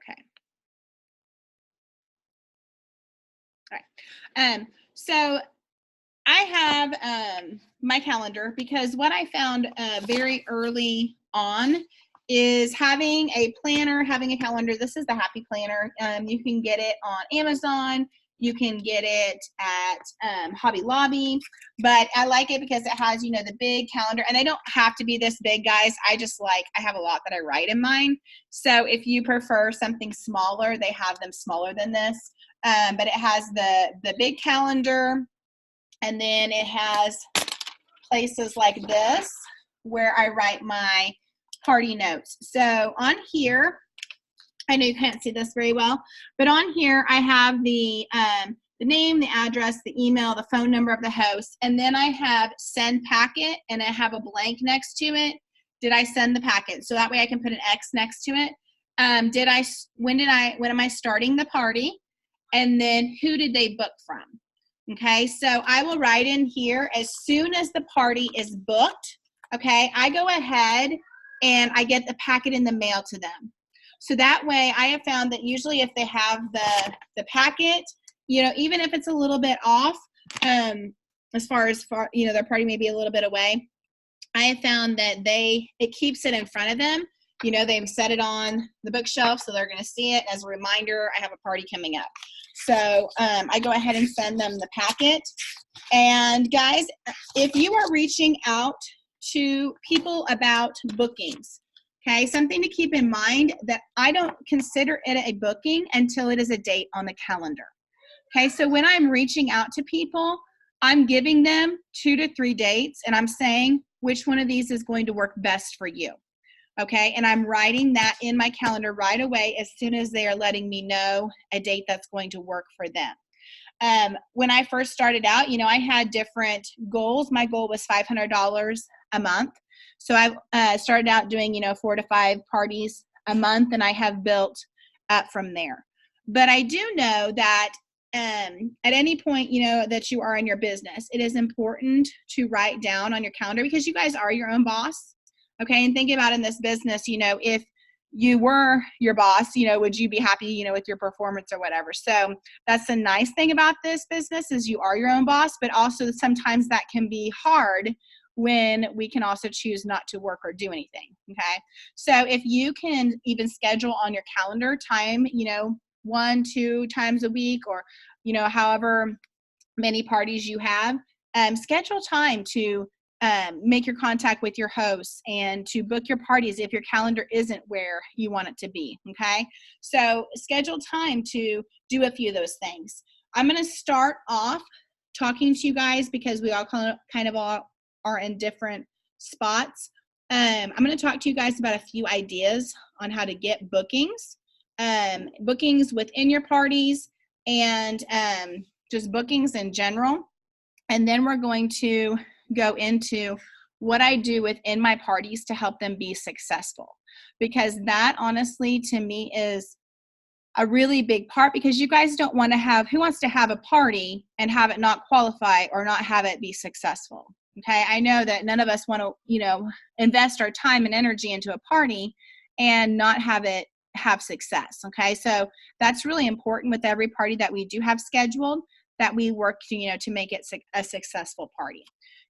Okay. All right. So I have my calendar because what I found very early on is having a planner, having a calendar. This is the Happy Planner. You can get it on Amazon. You can get it at Hobby Lobby, but I like it because it has, the big calendar, and they don't have to be this big, guys. I have a lot that I write in mine. So if you prefer something smaller, they have them smaller than this. But it has the big calendar, and then it has places like this where I write my party notes. So on here, I know you can't see this very well, but on here I have the name, the address, the email, the phone number of the host, and then I have send packet, and I have a blank next to it. Did I send the packet? So that way I can put an X next to it. When am I starting the party? And then who did they book from? Okay, so I will write in here as soon as the party is booked. Okay, I go ahead and I get the packet in the mail to them. So that way I have found that usually if they have the packet, even if it's a little bit off, as far their party may be a little bit away, I have found that it keeps it in front of them. They've set it on the bookshelf, so they're going to see it as a reminder, I have a party coming up. So I go ahead and send them the packet. And guys, if you are reaching out to people about bookings, okay, something to keep in mind that I don't consider it a booking until it is a date on the calendar. Okay, so when I'm reaching out to people, I'm giving them 2 to 3 dates, and I'm saying which one of these is going to work best for you. Okay, and I'm writing that in my calendar right away as soon as they are letting me know a date that's going to work for them. When I first started out, I had different goals. My goal was $500 a month. So I started out doing, 4 to 5 parties a month, and I have built up from there. But I do know that at any point, that you are in your business, it is important to write down on your calendar because you guys are your own boss. Okay, and think about in this business, if you were your boss, would you be happy, with your performance or whatever? So that's the nice thing about this business is you are your own boss, but also sometimes that can be hard when we can also choose not to work or do anything, okay? So if you can even schedule on your calendar time, 1, 2 times a week or, however many parties you have, schedule time to make your contact with your hosts and to book your parties if your calendar isn't where you want it to be, okay? So schedule time to do a few of those things. I'm going to start off talking to you guys because we all kind of all are in different spots. I'm going to talk to you guys about a few ideas on how to get bookings, bookings within your parties, and just bookings in general. And then we're going to go into what I do within my parties to help them be successful, because that honestly to me is a really big part, because you guys don't want to have, who wants to have a party and have it not qualify or not have it be successful? Okay, I know that none of us want to, invest our time and energy into a party and not have it have success. Okay, so that's really important with every party that we do have scheduled, that we work to make it a successful party.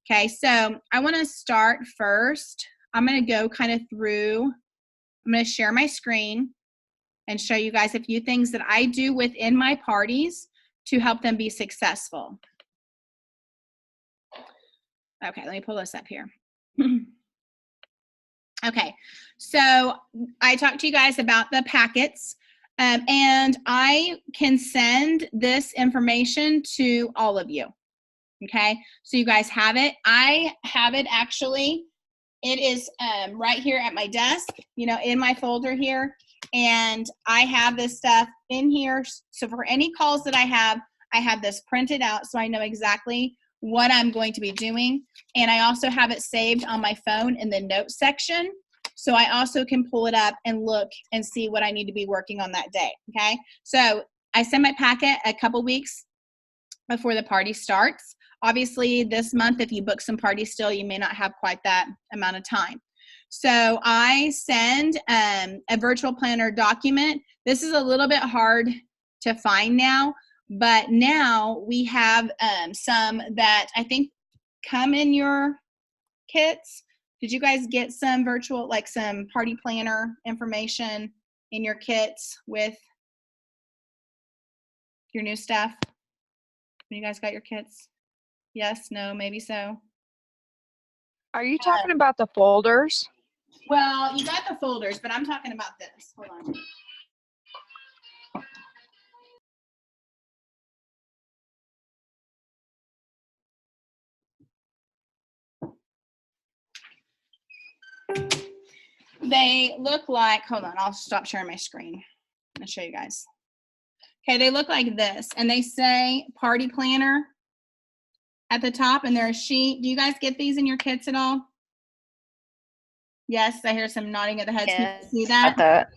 Okay, so I want to start first. I'm going to go kind of through, I'm going to share my screen and show you guys a few things that I do within my parties to help them be successful. Okay, let me pull this up here. Okay, so I talked to you guys about the packets, and I can send this information to all of you. Okay, so you guys have it. I have it actually. It is right here at my desk, in my folder here, and I have this stuff in here. So for any calls that I have this printed out so I know exactly what I'm going to be doing. And I also have it saved on my phone in the notes section. So I also can pull it up and look and see what I need to be working on that day, okay? So I send my packet a couple weeks before the party starts. Obviously, this month, if you book some parties still, you may not have quite that amount of time. So I send a virtual planner document. This is a little bit hard to find now, but now we have some that I think come in your kits. Did you guys get some virtual, like some party planner information in your kits with your new stuff? When you guys got your kits? Yes, no, maybe so. Are you talking about the folders? Well, you got the folders, but I'm talking about this. Hold on. They look like, hold on, I'll stop sharing my screen. I'll show you guys. Okay, they look like this, and they say party planner at the top, and they're a sheet. Do you guys get these in your kits at all? Yes, I hear some nodding of the heads. Can you see that?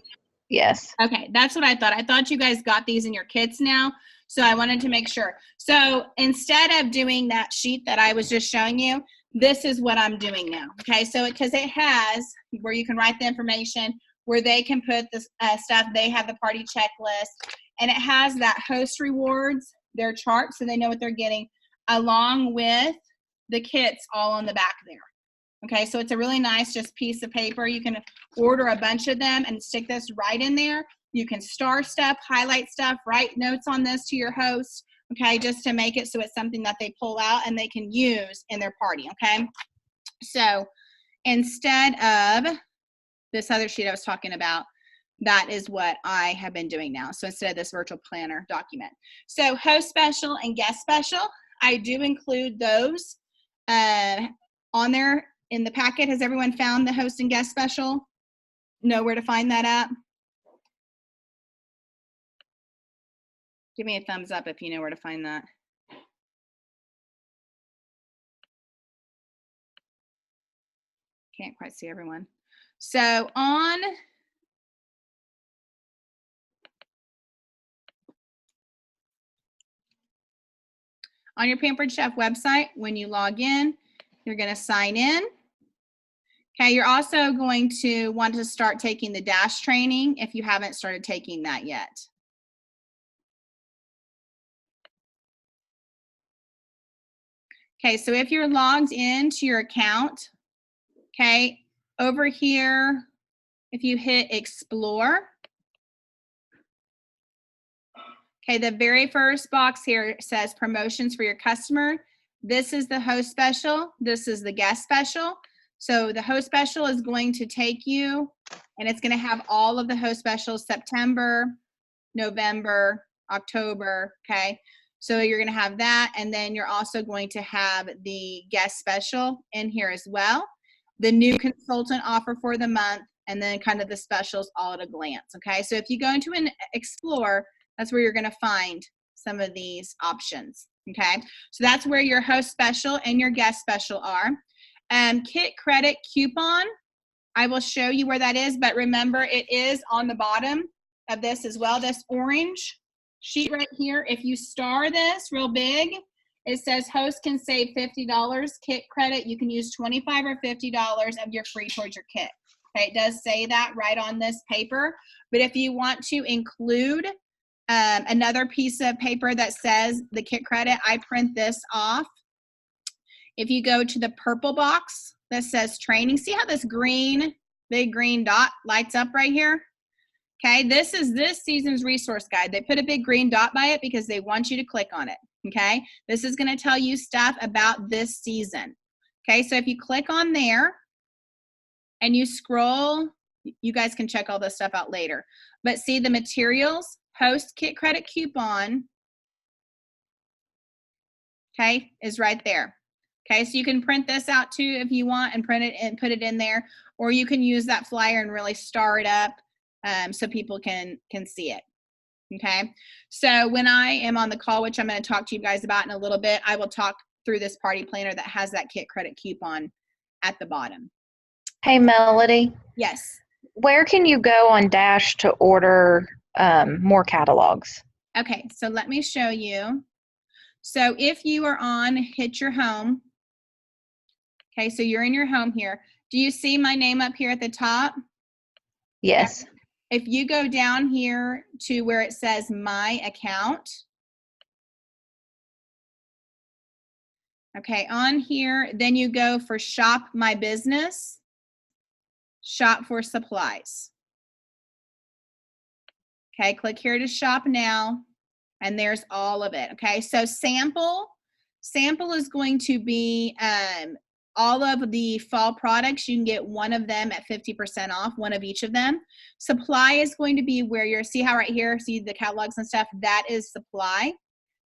Yes. Okay, that's what I thought. I thought you guys got these in your kits now, so I wanted to make sure. So instead of doing that sheet that I was just showing you, this is what I'm doing now. Okay, so because it has where you can write the information, where they can put the stuff, they have the party checklist, and it has that host rewards, their chart, so they know what they're getting, along with the kits all on the back there. Okay, so it's a really nice just piece of paper. You can order a bunch of them and stick this right in there. You can star stuff, highlight stuff, write notes on this to your host, okay, just to make it so it's something that they pull out and they can use in their party, okay? So instead of this other sheet I was talking about, that is what I have been doing now. So instead of this virtual planner document. So host special and guest special, I do include those on there in the packet. Has everyone found the host and guest special? Know where to find that at? Give me a thumbs up if you know where to find that. Can't quite see everyone. So on your Pampered Chef website, when you log in, you're going to sign in. Okay, you're also going to want to start taking the DASH training if you haven't started taking that yet. Okay, so if you're logged into your account, okay, over here, if you hit Explore, okay, the very first box here says promotions for your customer. This is the host special. This is the guest special. So the host special is going to take you, and it's going to have all of the host specials, September, November, October, okay? So you're going to have that, and then you're also going to have the guest special in here as well, the new consultant offer for the month, and then kind of the specials all at a glance, okay? So if you go into an Explore, that's where you're going to find some of these options, okay? So that's where your host special and your guest special are. Kit credit coupon, I will show you where that is, but remember it is on the bottom of this as well, this orange sheet right here. If you star this real big, it says host can save $50 kit credit. You can use $25 or $50 of your free towards your kit. Okay, it does say that right on this paper, but if you want to include another piece of paper that says the kit credit, I print this off. If you go to the purple box that says training, see how this green, big green dot lights up right here? Okay, this is this season's resource guide. They put a big green dot by it because they want you to click on it, okay? This is gonna tell you stuff about this season. Okay, so if you click on there and you scroll, you guys can check all this stuff out later. But see the materials, host kit credit coupon, okay, is right there. Okay, so you can print this out too if you want and print it and put it in there, or you can use that flyer and really star it up so people can see it. Okay, so when I am on the call, which I'm going to talk to you guys about in a little bit, I will talk through this party planner that has that kit credit coupon at the bottom. Hey, Melody. Yes. Where can you go on Dash to order more catalogs? Okay, so let me show you. So if you are on Hit Your Home, okay, so you're in your home here. Do you see my name up here at the top? Yes. If you go down here to where it says my account, okay, on here, then you go for shop my business, shop for supplies. Okay, click here to shop now, and there's all of it. Okay, so sample is going to be all of the fall products. You can get one of them at 50% off, one of each of them. Supply is going to be where you're, see how right here, see the catalogs and stuff, that is supply.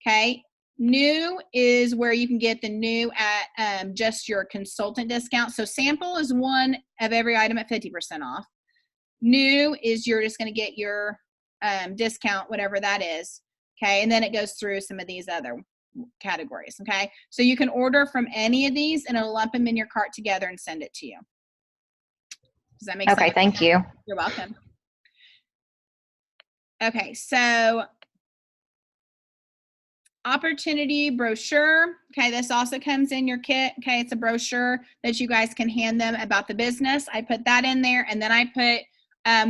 Okay, new is where you can get the new at just your consultant discount. So sample is one of every item at 50% off. New is you're just going to get your discount, whatever that is. Okay, and then it goes through some of these other categories. Okay, so you can order from any of these and it'll lump them in your cart together and send it to you. Does that make sense? Okay, thank you. You're welcome. Okay, so opportunity brochure. Okay, this also comes in your kit. Okay, it's a brochure that you guys can hand them about the business. I put that in there, and then I put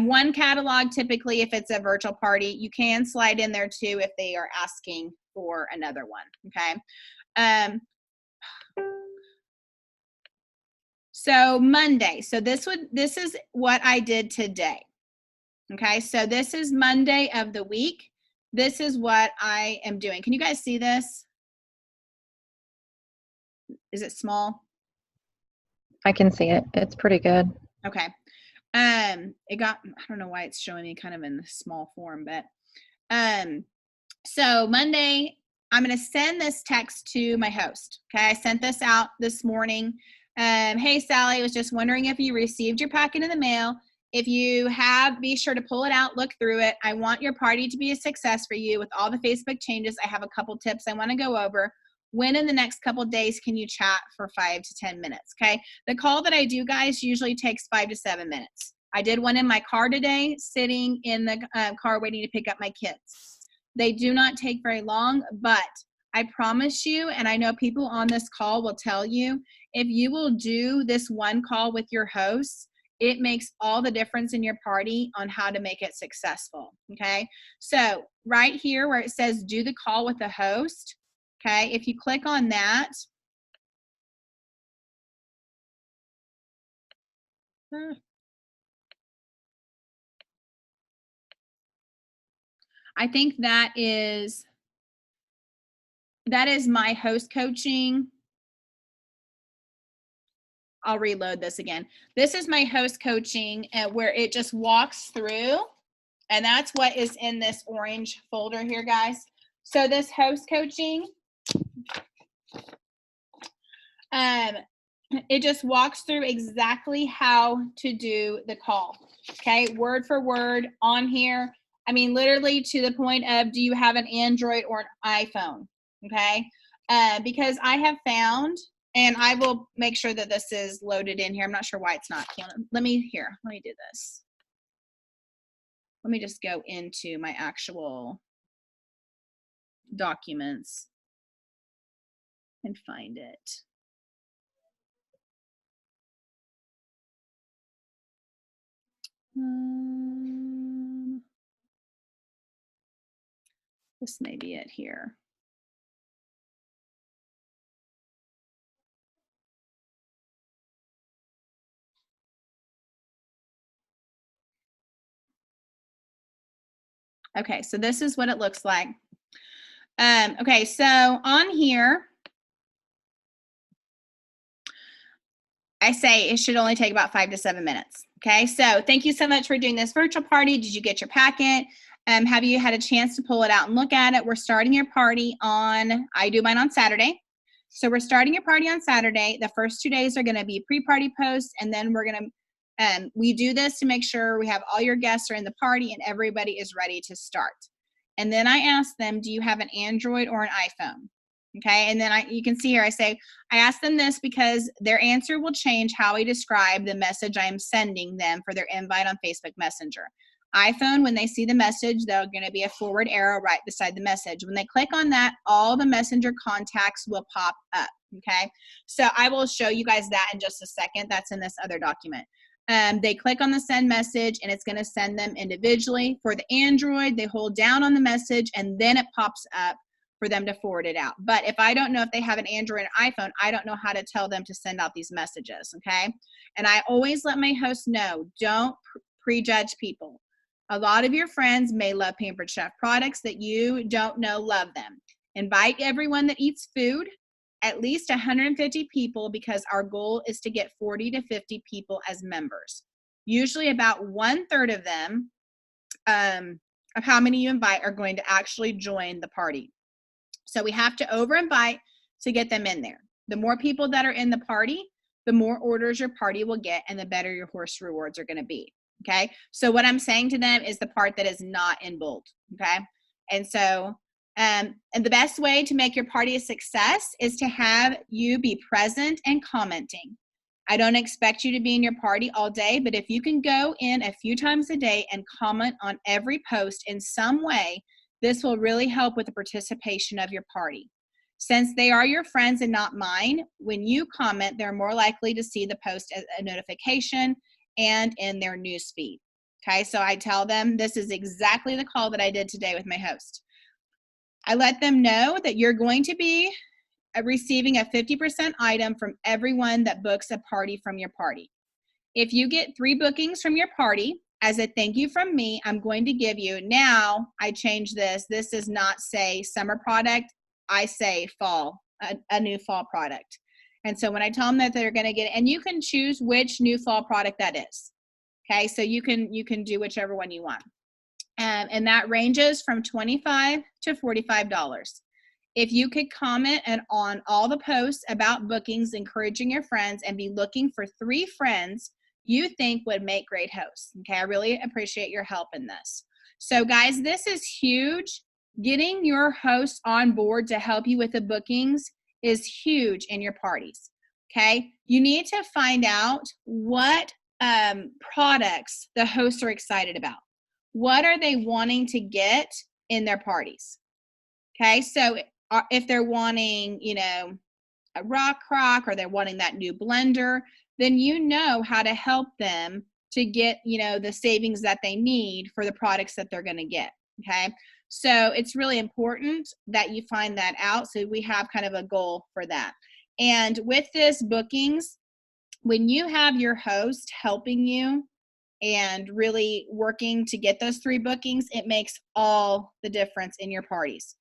one catalog. Typically, if it's a virtual party, you can slide in there too if they are asking for another one. Okay. So Monday. So this is what I did today. Okay, so this is Monday of the week. This is what I am doing. Can you guys see this? Is it small? I can see it. It's pretty good. Okay. I don't know why it's showing me kind of in the small form, but so Monday, I'm going to send this text to my host. Okay, I sent this out this morning. Hey, Sally, I was just wondering if you received your packet in the mail. If you have, be sure to pull it out, look through it. I want your party to be a success for you with all the Facebook changes. I have a couple tips I want to go over. When in the next couple days can you chat for 5 to 10 minutes? Okay, the call that I do, guys, usually takes 5 to 7 minutes. I did one in my car today, sitting in the car waiting to pick up my kids. They do not take very long, but I promise you, and I know people on this call will tell you, if you will do this one call with your host, it makes all the difference in your party on how to make it successful. Okay, so right here where it says do the call with the host, okay, if you click on that, I think that is my host coaching. I'll reload this again. This is my host coaching where it just walks through, and that's what is in this orange folder here, guys. So this host coaching, it just walks through exactly how to do the call. Okay, word for word on here. I mean, literally to the point of, do you have an Android or an iPhone? Okay, because I have found, and I will make sure that this is loaded in here. I'm not sure why it's not. Let me do this. Let me just go into my actual documents and find it. This may be it here. Okay, so this is what it looks like. Okay, so on here, I say it should only take about 5 to 7 minutes. Okay, so thank you so much for doing this virtual party. Did you get your packet? Have you had a chance to pull it out and look at it? We're starting your party on, I do mine on Saturday. So we're starting your party on Saturday. The first 2 days are going to be pre-party posts, and then we're going to, we do this to make sure we have all your guests are in the party and everybody is ready to start. And then I ask them, do you have an Android or an iPhone? Okay, and then you can see here, I ask them this because their answer will change how I describe the message I am sending them for their invite on Facebook Messenger. iPhone, when they see the message, there's going to be a forward arrow right beside the message. When they click on that, all the messenger contacts will pop up. Okay, so I will show you guys that in just a second. That's in this other document. They click on the send message and it's going to send them individually. For the Android, they hold down on the message and then it pops up for them to forward it out. But if I don't know if they have an Android or iPhone, I don't know how to tell them to send out these messages, okay? And I always let my hosts know, don't prejudge people. A lot of your friends may love Pampered Chef products that you don't know love them. Invite everyone that eats food, at least 150 people, because our goal is to get 40 to 50 people as members. Usually about 1/3 of them, of how many you invite, are going to actually join the party. So we have to over invite to get them in there. The more people that are in the party, the more orders your party will get and the better your horse rewards are going to be. Okay. So what I'm saying to them is the part that is not in bold. Okay. And so, and the best way to make your party a success is to have you be present and commenting. I don't expect you to be in your party all day, but if you can go in a few times a day and comment on every post in some way, this will really help with the participation of your party. Since they are your friends and not mine, when you comment, they're more likely to see the post as a notification and in their news feed. Okay, so I tell them this is exactly the call that I did today with my host. I let them know that you're going to be receiving a 50% item from everyone that books a party from your party. If you get 3 bookings from your party, as a thank you from me, I'm going to give you, now I change this. This does not say summer product. I say fall, a new fall product. And so when I tell them that they're going to get, and you can choose which new fall product that is. Okay, so you can do whichever one you want. And that ranges from $25 to $45. If you could comment on all the posts about bookings, encouraging your friends, and be looking for 3 friends you think would make great hosts. Okay, I really appreciate your help in this. So guys, this is huge. Getting your host on board to help you with the bookings is huge in your parties. Okay, you need to find out what products the hosts are excited about. What are they wanting to get in their parties? Okay, so if they're wanting, you know, a rock crock, or they're wanting that new blender, then you know how to help them to get, you know, the savings that they need for the products that they're going to get. Okay, so it's really important that you find that out, so we have kind of a goal for that. And with this bookings, when you have your host helping you and really working to get those 3 bookings, it makes all the difference in your parties.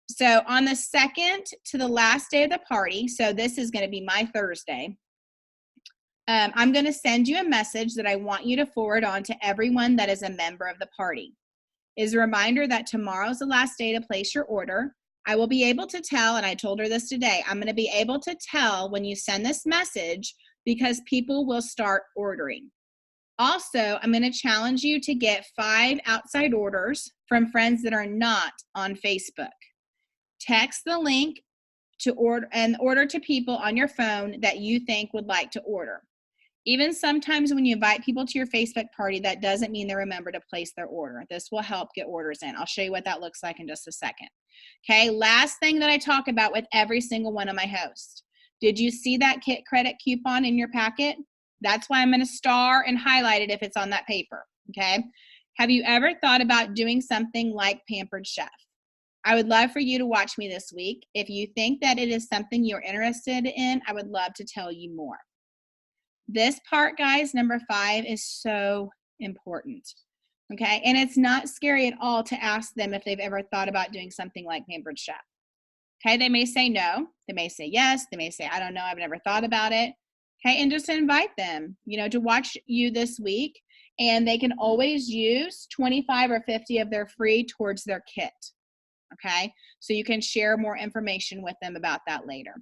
So on the second to the last day of the party, so this is going to be my Thursday, I'm going to send you a message that I want you to forward on to everyone that is a member of the party. Is a reminder that tomorrow's the last day to place your order. I will be able to tell, and I told her this today, I'm going to be able to tell when you send this message because people will start ordering. Also, I'm going to challenge you to get 5 outside orders from friends that are not on Facebook. Text the link to order to people on your phone that you think would like to order. Even sometimes when you invite people to your Facebook party, that doesn't mean they remember to place their order. This will help get orders in. I'll show you what that looks like in just a second. Okay, last thing that I talk about with every single one of my hosts. Did you see that Kit credit coupon in your packet? That's why I'm going to star and highlight it if it's on that paper. Okay, have you ever thought about doing something like Pampered Chef? I would love for you to watch me this week. If you think that it is something you're interested in, I would love to tell you more. This part, guys, number 5, is so important. Okay, and it's not scary at all to ask them if they've ever thought about doing something like Pampered Chef. Okay, they may say no, they may say yes, they may say, I don't know, I've never thought about it. Okay, and just invite them, you know, to watch you this week, and they can always use 25 or 50 of their free towards their kit. Okay, so you can share more information with them about that later.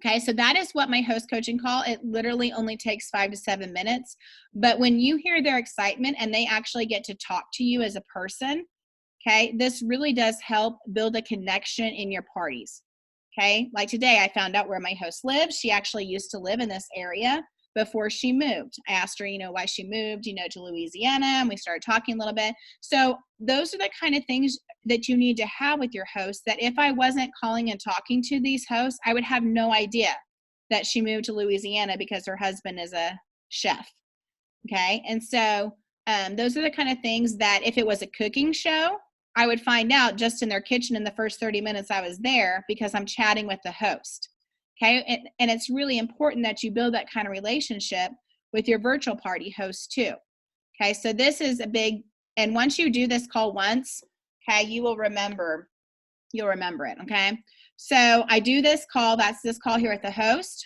Okay, so that is what my host coaching call, it literally only takes 5 to 7 minutes. But when you hear their excitement and they actually get to talk to you as a person, okay, this really does help build a connection in your parties. Okay, like today I found out where my host lives. She actually used to live in this area. before she moved. I asked her, why she moved, to Louisiana, and we started talking a little bit. So those are the kind of things that you need to have with your host, that if I wasn't calling and talking to these hosts, I would have no idea that she moved to Louisiana because her husband is a chef. Okay. And so those are the kind of things that if it was a cooking show, I would find out just in their kitchen in the first 30 minutes I was there because I'm chatting with the host. Okay. And it's really important that you build that kind of relationship with your virtual party host too. Okay. So this is a big, and once you do this call once, okay, you'll remember it. Okay. So I do this call. That's this call here with the host.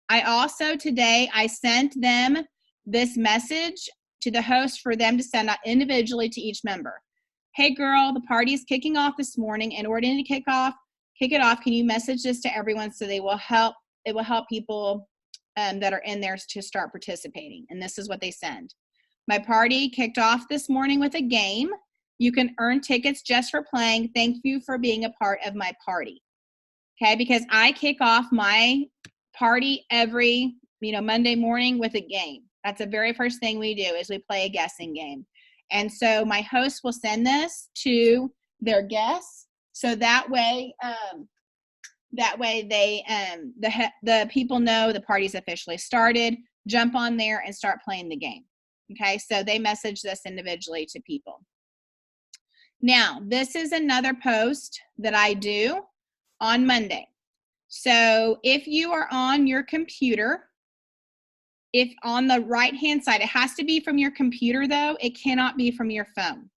I also today, I sent them this message to the host for them to send out individually to each member. Hey girl, the party is kicking off this morning. In order to kick it off, can you message this to everyone so it will help people that are in there to start participating? And this is what they send. My party kicked off this morning with a game. You can earn tickets just for playing. Thank you for being a part of my party. Okay, because I kick off my party every Monday morning with a game. That's the very first thing we do is we play a guessing game. And so my host will send this to their guests. So that way they the people know the party's officially started, jump on there and start playing the game. Okay, so they message this individually to people. Now, this is another post that I do on Monday. So if you are on your computer, if on the right-hand side, it has to be from your computer though, it cannot be from your phone.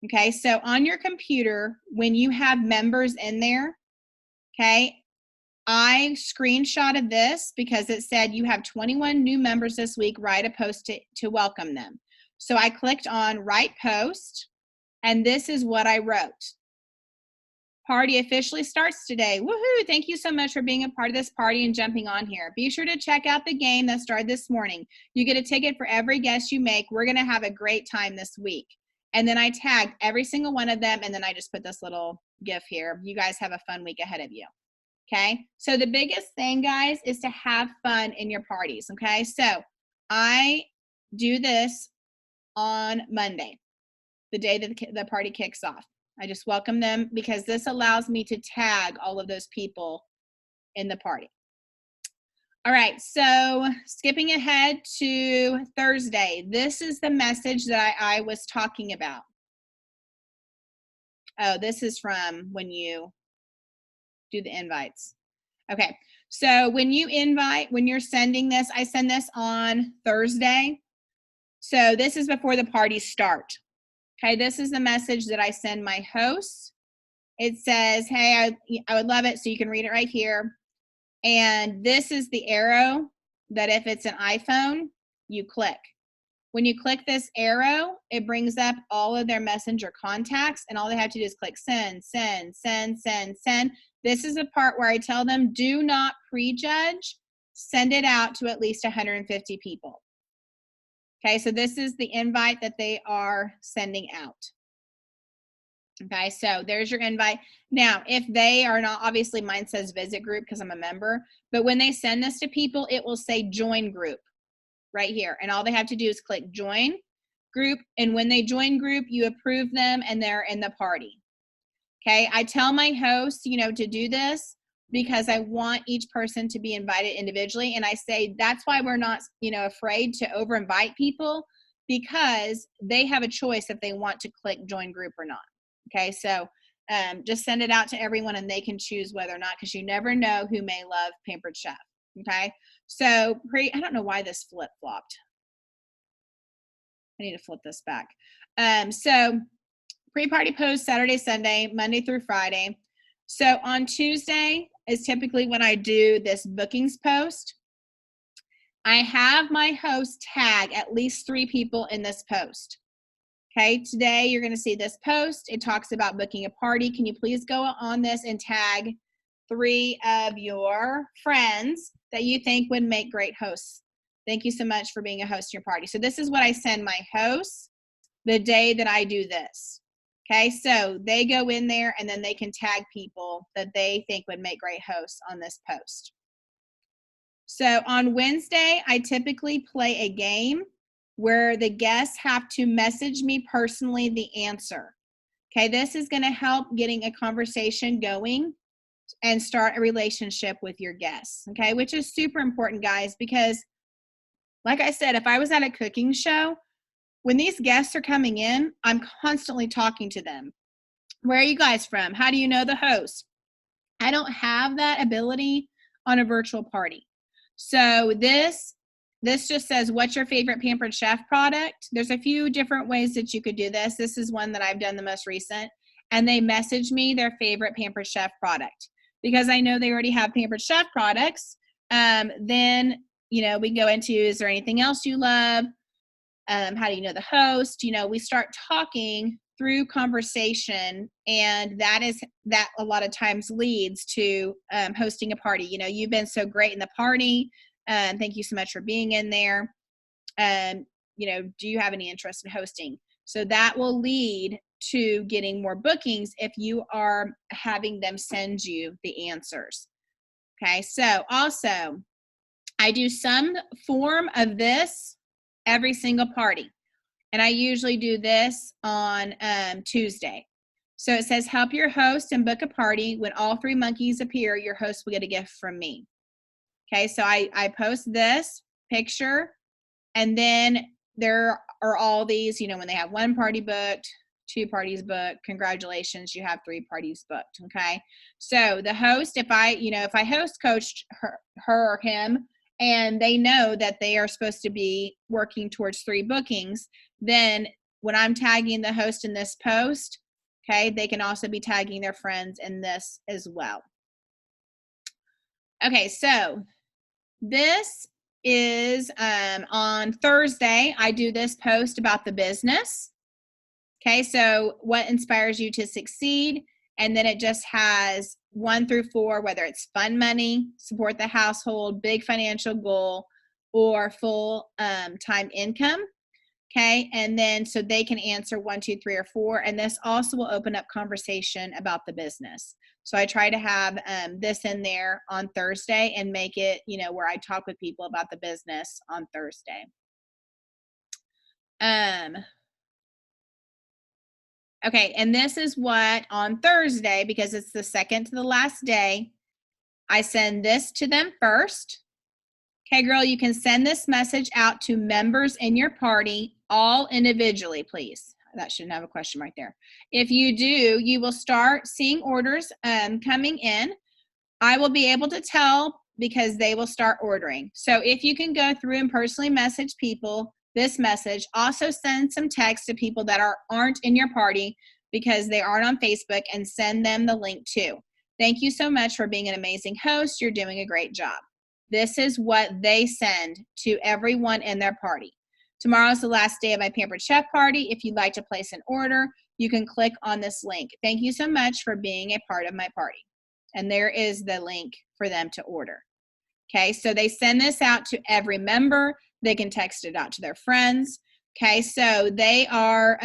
Okay, so on your computer, when you have members in there, okay, I screenshotted this because it said you have 21 new members this week, write a post to welcome them. So I clicked on write post, and this is what I wrote. Party officially starts today. Woohoo! Thank you so much for being a part of this party and jumping on here. Be sure to check out the game that started this morning. You get a ticket for every guest you make. We're going to have a great time this week. And then I tagged every single one of them, and then I just put this little GIF here. You guys have a fun week ahead of you. Okay? So the biggest thing, guys, is to have fun in your parties. Okay? So I do this on Monday, the day that the party kicks off. I just welcome them because this allows me to tag all of those people in the party. All right, so skipping ahead to Thursday, this is the message that I was talking about. Oh, this is from when you do the invites. Okay, so when you invite, when you're sending this, I send this on Thursday. So this is before the parties start. Okay, this is the message that I send my hosts. It says, hey, I would love it, so you can read it right here. And this is the arrow that if it's an iPhone, you click. When you click this arrow, it brings up all of their messenger contacts, and all they have to do is click send, send, send, send, send. This is the part where I tell them, do not prejudge, send it out to at least 150 people. Okay, so this is the invite that they are sending out. Okay, so there's your invite. Now, if they are not, obviously mine says visit group because I'm a member, but when they send this to people, it will say join group right here. And all they have to do is click join group. And when they join group, you approve them and they're in the party. Okay, I tell my hosts, to do this because I want each person to be invited individually. And I say, that's why we're not, afraid to over invite people, because they have a choice if they want to click join group or not. Okay, so just send it out to everyone and they can choose whether or not, because you never know who may love Pampered Chef. Okay, so I don't know why this flip-flopped. I need to flip this back. So pre-party post Saturday, Sunday, Monday through Friday. So on Tuesday is typically when I do this bookings post. I have my host tag at least 3 people in this post. Okay, today you're going to see this post. It talks about booking a party. Can you please go on this and tag 3 of your friends that you think would make great hosts? Thank you so much for being a host in your party. So this is what I send my hosts the day that I do this. Okay, so they go in there and then they can tag people that they think would make great hosts on this post. So on Wednesday, I typically play a game where the guests have to message me personally the answer. Okay, this is going to help getting a conversation going and start a relationship with your guests. Okay, which is super important, guys, because like I said, if I was at a cooking show, when these guests are coming in, I'm constantly talking to them. Where are you guys from? How do you know the host? I don't have that ability on a virtual party. So this just says, what's your favorite Pampered Chef product? There's a few different ways that you could do this. This is one that I've done the most recent. And they message me their favorite Pampered Chef product. Because I know they already have Pampered Chef products, then, we can go into, is there anything else you love? How do you know the host? We start talking through conversation, and that a lot of times leads to hosting a party. You've been so great in the party. Thank you so much for being in there. Do you have any interest in hosting? So that will lead to getting more bookings if you are having them send you the answers. Okay, so also I do some form of this every single party. And I usually do this on Tuesday. So it says, help your host and book a party. When all 3 monkeys appear, your host will get a gift from me. Okay, so I post this picture, and then there are all these, when they have 1 party booked, 2 parties booked, congratulations, you have 3 parties booked. Okay, so the host, if I host coached her or him, and they know that they are supposed to be working towards 3 bookings, then when I'm tagging the host in this post, okay, they can also be tagging their friends in this as well. Okay, so this is on Thursday, I do this post about the business. Okay, so what inspires you to succeed? And then it just has 1 through 4, whether it's fun money, support the household, big financial goal, or full time income. Okay, and then so they can answer 1, 2, 3, or 4. And this also will open up conversation about the business. So I try to have this in there on Thursday and make it, where I talk with people about the business on Thursday. Okay, and this is what on Thursday, because it's the second to the last day, I send this to them first. Okay, girl, you can send this message out to members in your party, all individually, please. That shouldn't have a question right there. If you do, you will start seeing orders coming in. I will be able to tell because they will start ordering. So if you can go through and personally message people this message, also send some text to people that aren't in your party because they aren't on Facebook, and send them the link too. Thank you so much for being an amazing host. You're doing a great job. This is what they send to everyone in their party. Tomorrow is the last day of my Pampered Chef party. If you'd like to place an order, you can click on this link. Thank you so much for being a part of my party. And there is the link for them to order. Okay, so they send this out to every member. They can text it out to their friends. Okay, so they are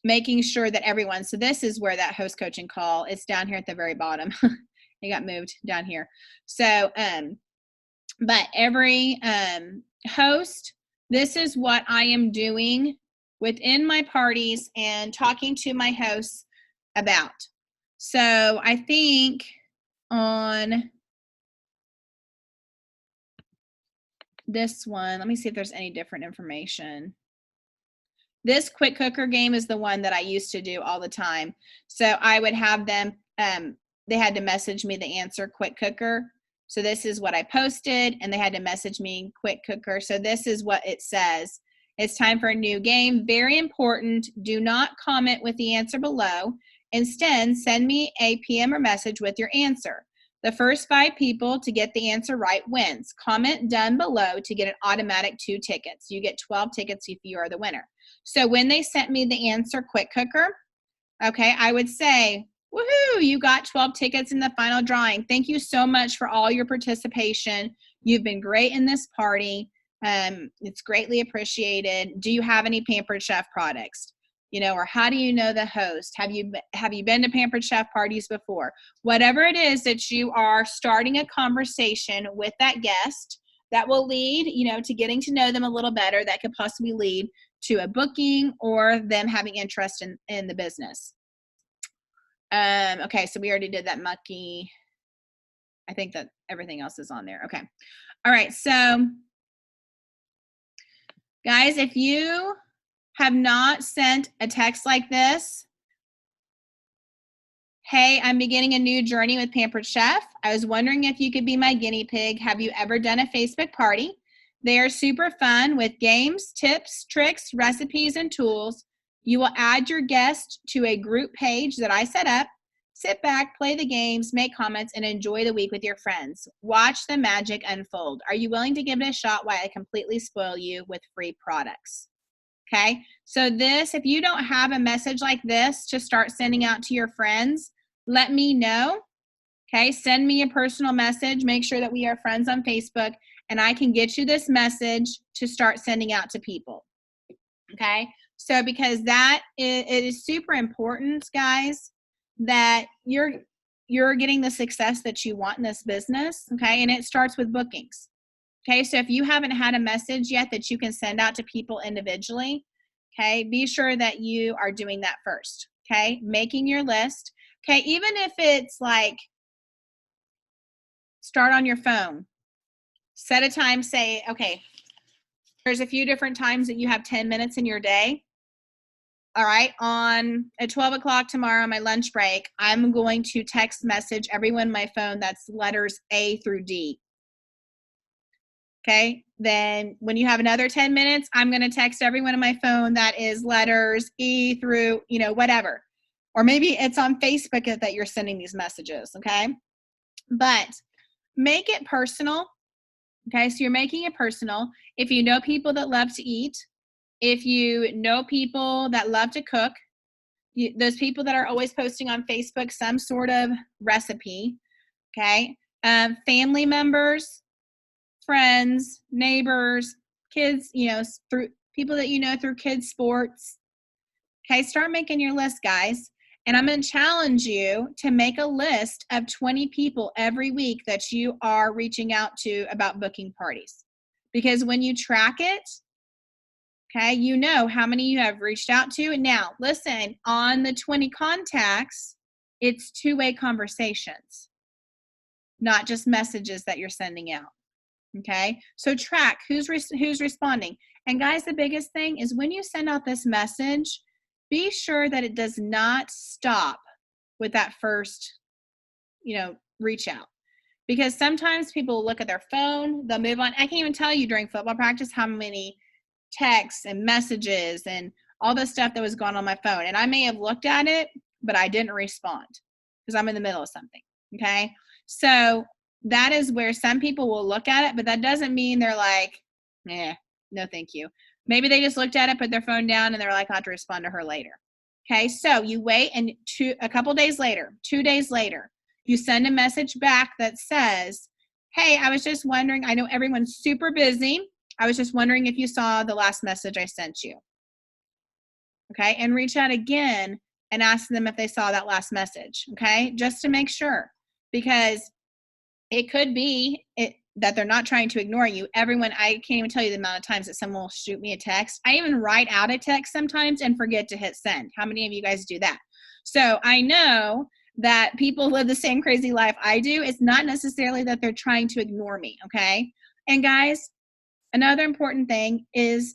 making sure that everyone, so this is where that host coaching call, it's down here at the very bottom. It got moved down here. So, but every host, this is what I am doing within my parties and talking to my hosts about. So I think on this one, let me see if there's any different information. This quick cooker game is the one that I used to do all the time. So I would have them, they had to message me the answer quick cooker. So this is what I posted, and they had to message me quick cooker. So this is what it says. It's time for a new game. Very important. Do not comment with the answer below. Instead, send me a PM or message with your answer. The first 5 people to get the answer right wins. Comment done below to get an automatic 2 tickets. You get 12 tickets if you are the winner. So when they sent me the answer quick cooker, okay, I would say, woohoo, you got 12 tickets in the final drawing. Thank you so much for all your participation. You've been great in this party. It's greatly appreciated. Do you have any Pampered Chef products? or how do you know the host? Have you been to Pampered Chef parties before? Whatever it is that you are starting a conversation with that guest that will lead, to getting to know them a little better, that could possibly lead to a booking or them having interest in the business. Okay, so we already did that mucky. I think that everything else is on there. Okay. All right, so guys, if you have not sent a text like this, hey, I'm beginning a new journey with Pampered Chef. I was wondering if you could be my guinea pig. Have you ever done a Facebook party? They are super fun with games, tips, tricks, recipes, and tools. You will add your guest to a group page that I set up. Sit back, play the games, make comments, and enjoy the week with your friends. Watch the magic unfold. Are you willing to give it a shot while I completely spoil you with free products? Okay, so if you don't have a message like this to start sending out to your friends, let me know. Okay, send me a personal message. Make sure that we are friends on Facebook, and I can get you this message to start sending out to people. Okay, so because it is super important, guys, that you're getting the success that you want in this business. Okay, and it starts with bookings. Okay, so if you haven't had a message yet that you can send out to people individually, okay, be sure that you are doing that first. Okay, making your list. Okay, even if it's like, start on your phone, set a time, say, okay, there's a few different times that you have 10 minutes in your day. All right, at 12 o'clock tomorrow, my lunch break, I'm going to text message everyone on my phone that's letters A through D. Okay, then when you have another 10 minutes, I'm going to text everyone on my phone that is letters E through, whatever. Or maybe it's on Facebook that you're sending these messages, okay? But make it personal, okay? So you're making it personal. If you know people that love to eat, if you know people that love to cook, those people that are always posting on Facebook some sort of recipe, okay? Family members, friends, neighbors, kids, through people that you know through kids' sports. Okay, start making your list, guys. And I'm going to challenge you to make a list of 20 people every week that you are reaching out to about booking parties. Because when you track it, okay, you know how many you have reached out to. And now, listen, on the 20 contacts, it's two-way conversations, not just messages that you're sending out. Okay, so track who's responding. And guys, the biggest thing is when you send out this message, be sure that it does not stop with that first, reach out. Because sometimes people look at their phone, they'll move on. I can't even tell you during football practice how many texts and messages and all the stuff that was going on my phone. And I may have looked at it, but I didn't respond because I'm in the middle of something. Okay, so that is where some people will look at it, but that doesn't mean they're like, no, thank you. Maybe they just looked at it, put their phone down, and they're like, I'll have to respond to her later. Okay, so you wait, and a couple days later, 2 days later, you send a message back that says, hey, I was just wondering, I know everyone's super busy. I was just wondering if you saw the last message I sent you. Okay, and reach out again and ask them if they saw that last message. Okay, just to make sure, because it could be that they're not trying to ignore you. Everyone, I can't even tell you the amount of times that someone will shoot me a text. I even write out a text sometimes and forget to hit send. How many of you guys do that? So I know that people live the same crazy life I do. It's not necessarily that they're trying to ignore me, okay? And guys, another important thing is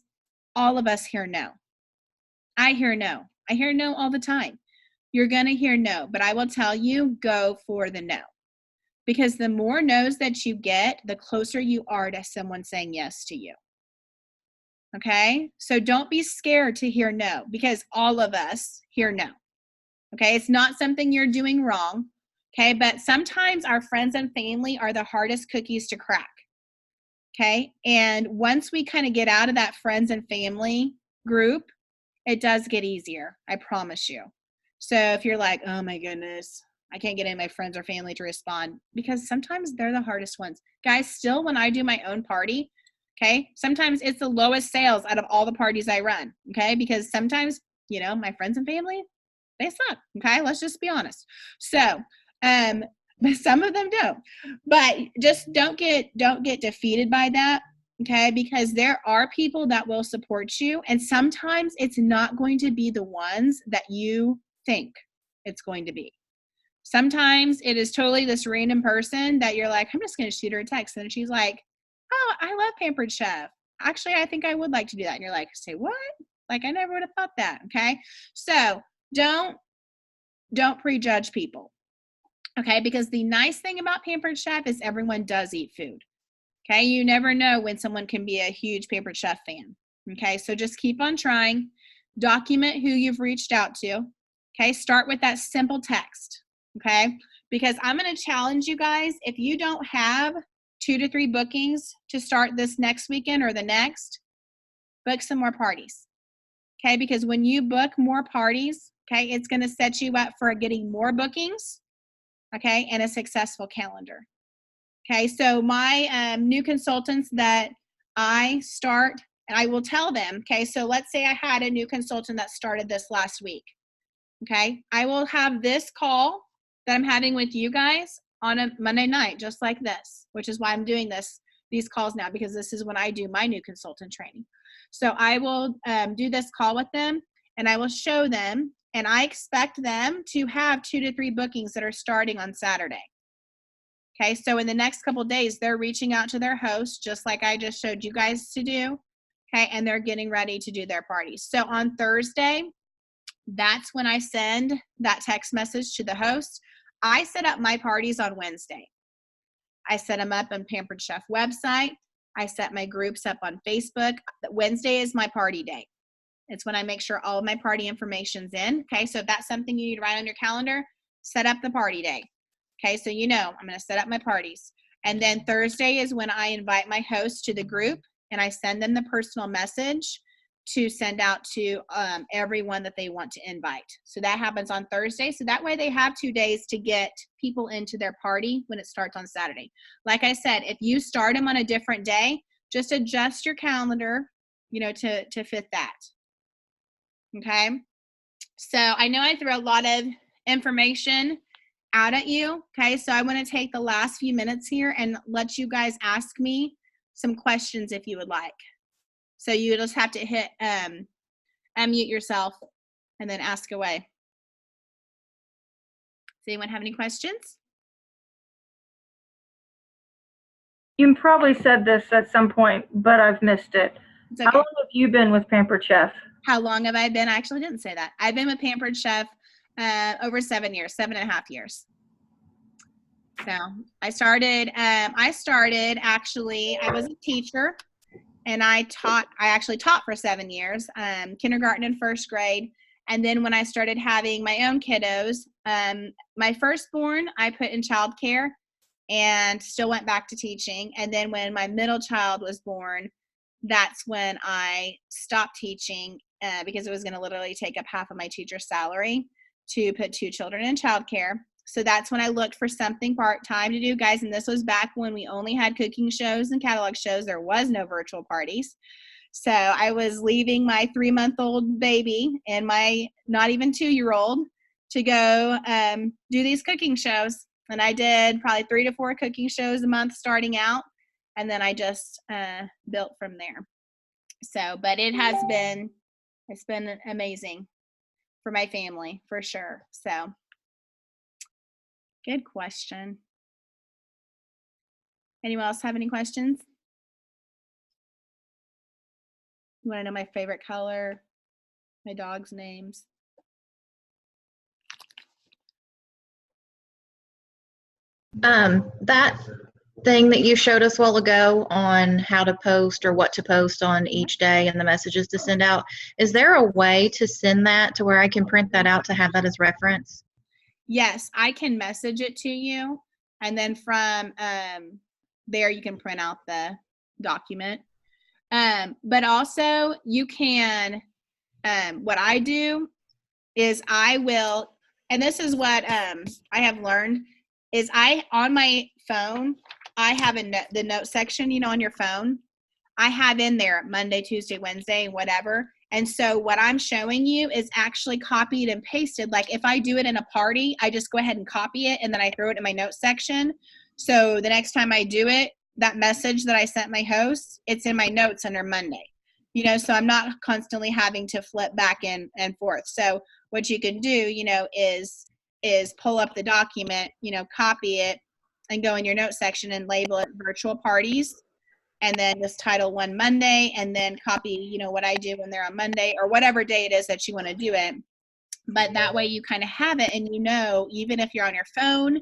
all of us hear no. I hear no. I hear no all the time. You're going to hear no, but I will tell you, go for the no. Because the more no's that you get, the closer you are to someone saying yes to you. Okay? So don't be scared to hear no, because all of us hear no. Okay? It's not something you're doing wrong. Okay? But sometimes our friends and family are the hardest cookies to crack. Okay? And once we kind of get out of that friends and family group, it does get easier. I promise you. So if you're like, oh my goodness, I can't get any of my friends or family to respond, because sometimes they're the hardest ones. Guys, still when I do my own party, okay, sometimes it's the lowest sales out of all the parties I run, okay, because sometimes You know, my friends and family, they suck. Okay. Let's just be honest. So, some of them don't, but just don't get defeated by that. Okay. Because there are people that will support you. And sometimes it's not going to be the ones that you think it's going to be. Sometimes it is totally this random person that you're like, I'm just going to shoot her a text. And she's like, oh, I love Pampered Chef. Actually, I think I would like to do that. And you're like, say what? Like, I never would have thought that. Okay. So don't prejudge people. Okay. Because the nice thing about Pampered Chef is everyone does eat food. Okay. You never know when someone can be a huge Pampered Chef fan. Okay. So just keep on trying. Document who you've reached out to. Okay. Start with that simple text. Okay. Because I'm going to challenge you guys. If you don't have 2 to 3 bookings to start this next weekend or the next, book some more parties. Okay. Because when you book more parties, okay, it's going to set you up for getting more bookings. Okay. And a successful calendar. Okay. So my new consultants that I start, and I will tell them, okay, so let's say I had a new consultant that started this last week. Okay. I will have this call that I'm having with you guys on a Monday night, just like this, which is why I'm doing these calls now, because this is when I do my new consultant training. So I will do this call with them and I will show them, and I expect them to have 2 to 3 bookings that are starting on Saturday. Okay. So in the next couple of days, they're reaching out to their host, just like I just showed you guys to do. Okay. And they're getting ready to do their parties. So on Thursday, that's when I send that text message to the host. I set up my parties on Wednesday. I set them up on Pampered Chef website. I set my groups up on Facebook. Wednesday is my party day. It's when I make sure all of my party information's in. Okay, so if that's something you need to write on your calendar, set up the party day. Okay, so you know I'm going to set up my parties. And then Thursday is when I invite my host to the group and I send them the personal message to send out to everyone that they want to invite. So that happens on Thursday. So that way they have 2 days to get people into their party when it starts on Saturday. Like I said, if you start them on a different day, just adjust your calendar, you know, to fit that. Okay. So I know I threw a lot of information out at you. Okay. So I want to take the last few minutes here and let you guys ask me some questions if you would like. So you just have to hit unmute yourself and then ask away. Does anyone have any questions? You probably said this at some point, but I've missed it. It's okay. How long have you been with Pampered Chef? How long have I been? I actually didn't say that. I've been with Pampered Chef over 7 years, 7.5 years. So I started actually, I was a teacher. And I actually taught for 7 years, kindergarten and first grade. And then when I started having my own kiddos, my firstborn, I put in childcare and still went back to teaching. And then when my middle child was born, that's when I stopped teaching because it was going to literally take up half of my teacher's salary to put 2 children in childcare. So that's when I looked for something part-time to do, guys. And this was back when we only had cooking shows and catalog shows. There was no virtual parties. So I was leaving my 3-month-old baby and my not even 2-year-old to go do these cooking shows. And I did probably 3 to 4 cooking shows a month starting out. And then I just built from there. So, but it's been amazing for my family for sure. So. Good question. Anyone else have any questions? You want to know my favorite color? My dog's names? That thing that you showed us a while ago on how to post or what to post on each day and the messages to send out, is there a way to send that to where I can print that out to have that as reference? Yes, I can message it to you, and then from there you can print out the document. But also you can, what I do is I will, and this is what I have learned, is on my phone, I have the note section, you know, on your phone. I have in there Monday, Tuesday, Wednesday, whatever. And so what I'm showing you is actually copied and pasted. Like if I do it in a party, I just go ahead and copy it and then I throw it in my notes section. So the next time I do it, that message that I sent my host, it's in my notes under Monday. You know, so I'm not constantly having to flip back and forth. So what you can do, you know, is pull up the document, you know, copy it and go in your notes section and label it virtual parties. And then just title one Monday, and then copy, you know, what I do when they're on Monday or whatever day it is that you want to do it. But that way you kind of have it, and you know, even if you're on your phone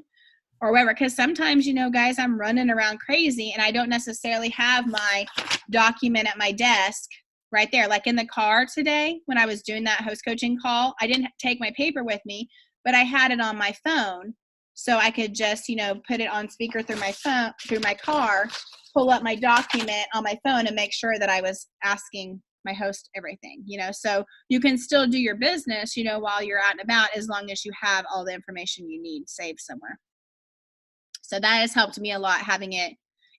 or whatever, because sometimes, you know, guys, I'm running around crazy and I don't necessarily have my document at my desk right there. Like in the car today, when I was doing that host coaching call, I didn't take my paper with me, but I had it on my phone. So I could just, you know, put it on speaker through my phone, through my car, pull up my document on my phone and make sure that I was asking my host everything, you know. So you can still do your business, you know, while you're out and about, as long as you have all the information you need saved somewhere. So that has helped me a lot, having it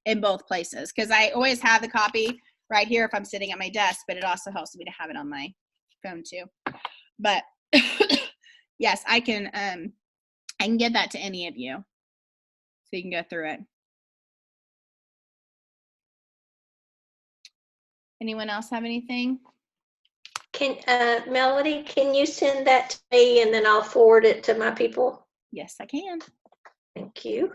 in both places, because I always have the copy right here if I'm sitting at my desk, but it also helps me to have it on my phone too. But yes, I can give that to any of you so you can go through it. Anyone else have anything? Melody, can you send that to me and then I'll forward it to my people? Yes, I can. Thank you.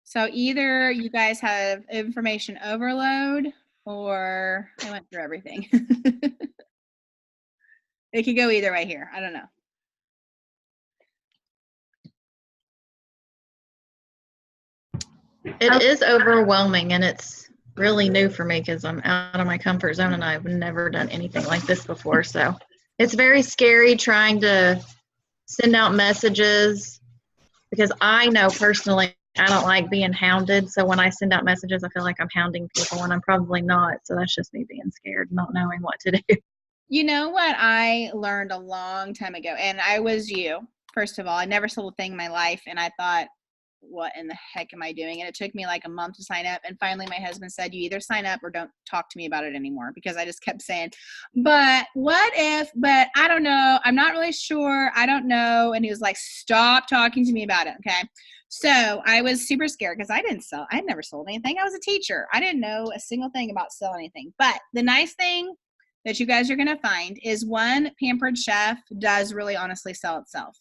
So either you guys have information overload or I went through everything. It could go either way here. I don't know. It is overwhelming, and it's really new for me because I'm out of my comfort zone and I've never done anything like this before. So it's very scary trying to send out messages, because I know personally I don't like being hounded. So when I send out messages, I feel like I'm hounding people, and I'm probably not. So that's just me being scared, not knowing what to do. You know what I learned a long time ago, and I was you, first of all. I never sold a thing in my life, and I thought, what in the heck am I doing? And it took me like a month to sign up, and finally my husband said, you either sign up or don't talk to me about it anymore, because I just kept saying, but what if, but I don't know, I'm not really sure, I don't know. And he was like, stop talking to me about it. Okay. So I was super scared because I had never sold anything. I was a teacher. I didn't know a single thing about selling anything. But the nice thing that you guys are going to find is, one, Pampered Chef does really honestly sell itself.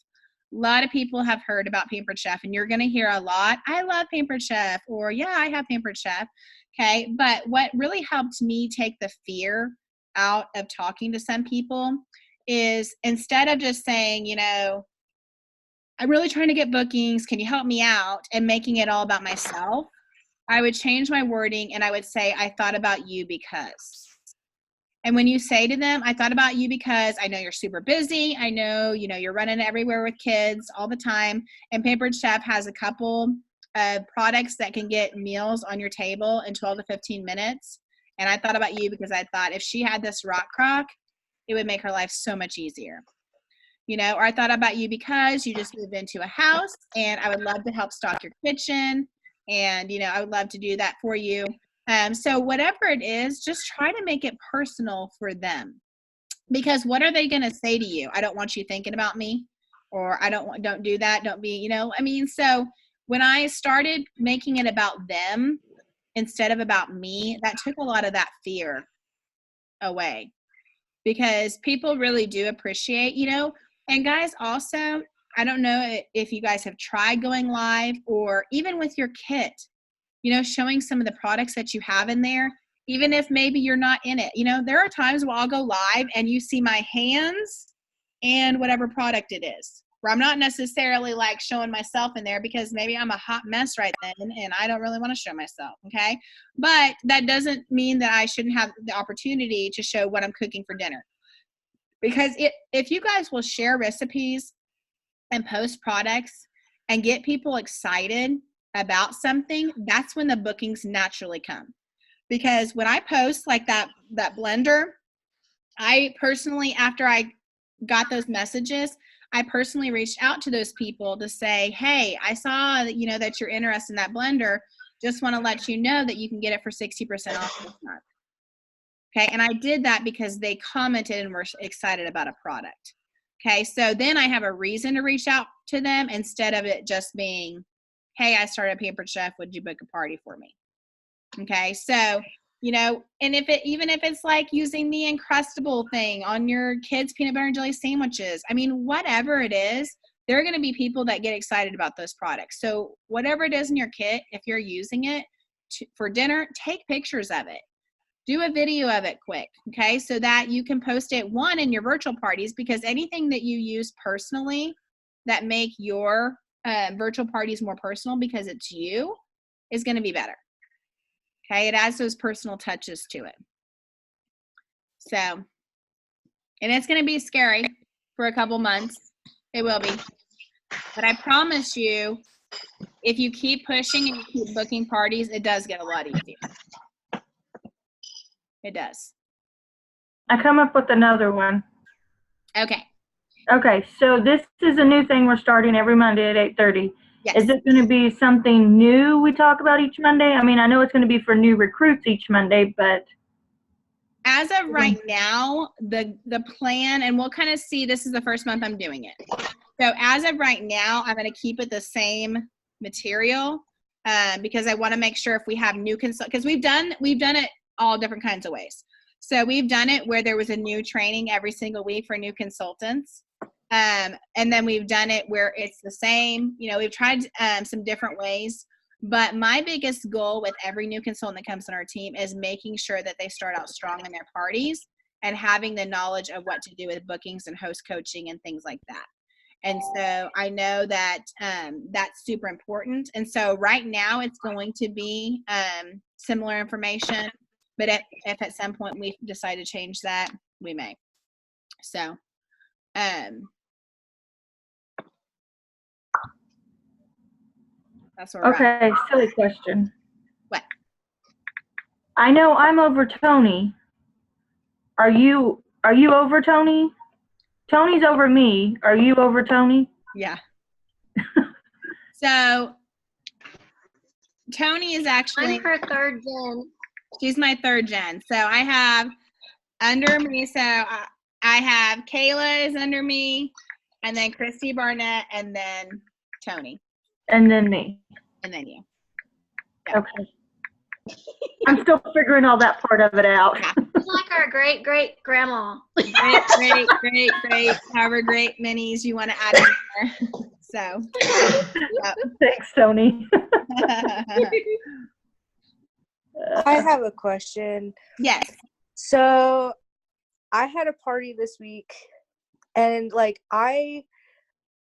A lot of people have heard about Pampered Chef, and you're going to hear a lot, I love Pampered Chef, or yeah, I have Pampered Chef. Okay. But what really helped me take the fear out of talking to some people is, instead of just saying, you know, I'm really trying to get bookings, can you help me out, and making it all about myself, I would change my wording and I would say, I thought about you because. And when you say to them, I thought about you because I know you're super busy. I know, you know, you're running everywhere with kids all the time. And Pampered Chef has a couple of products that can get meals on your table in 12 to 15 minutes. And I thought about you because I thought if she had this rock crock, it would make her life so much easier. You know, or I thought about you because you just moved into a house and I would love to help stock your kitchen. And, you know, I would love to do that for you. So whatever it is, just try to make it personal for them, because what are they going to say to you? I don't want you thinking about me, or don't do that. Don't be, you know, I mean, so when I started making it about them instead of about me, that took a lot of that fear away, because people really do appreciate, you know. And guys, also, I don't know if you guys have tried going live, or even with your kit, you know, showing some of the products that you have in there, even if maybe you're not in it. You know, there are times where I'll go live and you see my hands and whatever product it is, where I'm not necessarily like showing myself in there, because maybe I'm a hot mess right then and I don't really want to show myself. Okay. But that doesn't mean that I shouldn't have the opportunity to show what I'm cooking for dinner. Because if you guys will share recipes and post products and get people excited about something, that's when the bookings naturally come. Because when I post like that blender, I personally, after I got those messages, I personally reached out to those people to say, hey, I saw that, you know, that you're interested in that blender. Just want to let you know that you can get it for 60% off this month. Okay, and I did that because they commented and were excited about a product. Okay, so then I have a reason to reach out to them instead of it just being, hey, I started a Pampered Chef, would you book a party for me? Okay, so, you know, and even if it's like using the Uncrustable thing on your kids' peanut butter and jelly sandwiches, I mean, whatever it is, there are going to be people that get excited about those products. So whatever it is in your kit, if you're using it for dinner, take pictures of it. Do a video of it quick, okay, so that you can post it, one, in your virtual parties, because anything that you use personally that make your virtual parties more personal because it's you is going to be better. Okay, it adds those personal touches to it. So, and it's going to be scary for a couple months. It will be. But I promise you, if you keep pushing and you keep booking parties, it does get a lot easier. It does. I come up with another one. Okay. Okay, so this is a new thing we're starting every Monday at 8:30. Yes. Is it going to be something new we talk about each Monday? I mean, I know it's going to be for new recruits each Monday, but As of right now, the plan, and we'll kind of see, this is the first month I'm doing it. So as of right now, I'm going to keep it the same material because I want to make sure if we have new because we've done it all different kinds of ways. So we've done it where there was a new training every single week for new consultants. And then we've done it where it's the same. You know, we've tried some different ways. But my biggest goal with every new consultant that comes on our team is making sure that they start out strong in their parties and having the knowledge of what to do with bookings and host coaching and things like that. And so I know that that's super important. And so right now it's going to be similar information. But if at some point we decide to change that, we may. So, that's where we're at. okay, silly question. What? I know I'm over Tony. Are you over Tony? Tony's over me. Are you over Tony? Yeah. So Tony is actually, I'm her third gen. she's my third gen. So I have under me, so I have Kayla is under me, and then Christy Barnett, and then Tony, And then me. and then you. Okay. I'm still figuring all that part of it out. Yeah. She's like our great great grandma. Great. However great minis you want to add in there. So. Yep. Thanks, Tony. I have a question. Yes. So I had a party this week and like I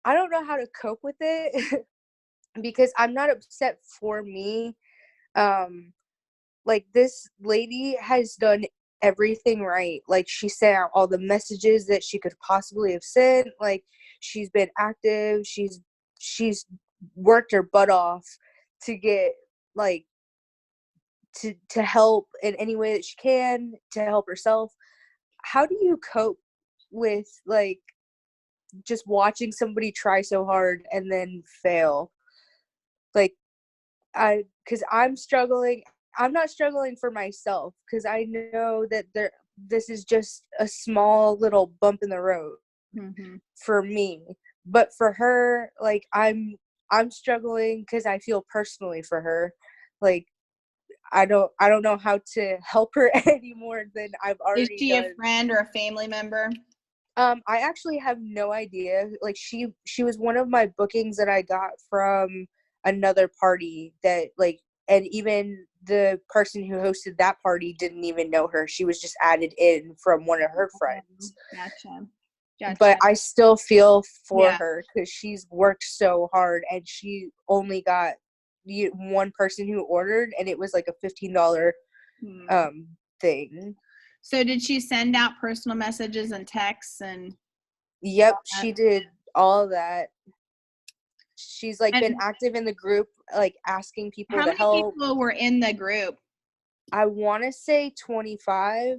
don't know how to cope with it because I'm not upset for me. Like this lady has done everything right. Like she sent out all the messages that she could possibly have sent. Like she's been active. She's worked her butt off to get like to help in any way that she can to help herself. How do you cope with like just watching somebody try so hard and then fail? Like because I'm struggling. I'm not struggling for myself because I know that this is just a small little bump in the road for me. But for her, like I'm struggling because I feel personally for her. Like I don't know how to help her any more than I've already Is she done. a friend or a family member? I actually have no idea. Like she was one of my bookings that I got from another party that like, and even the person who hosted that party didn't even know her. She was just added in from one of her friends. Gotcha. But I still feel for her because she's worked so hard and she only got one person who ordered and it was like a $15 thing. So did she send out personal messages and texts and? Yep, she did all of that. She's like been active in the group, like asking people to help. How many people were in the group? I want to say 25.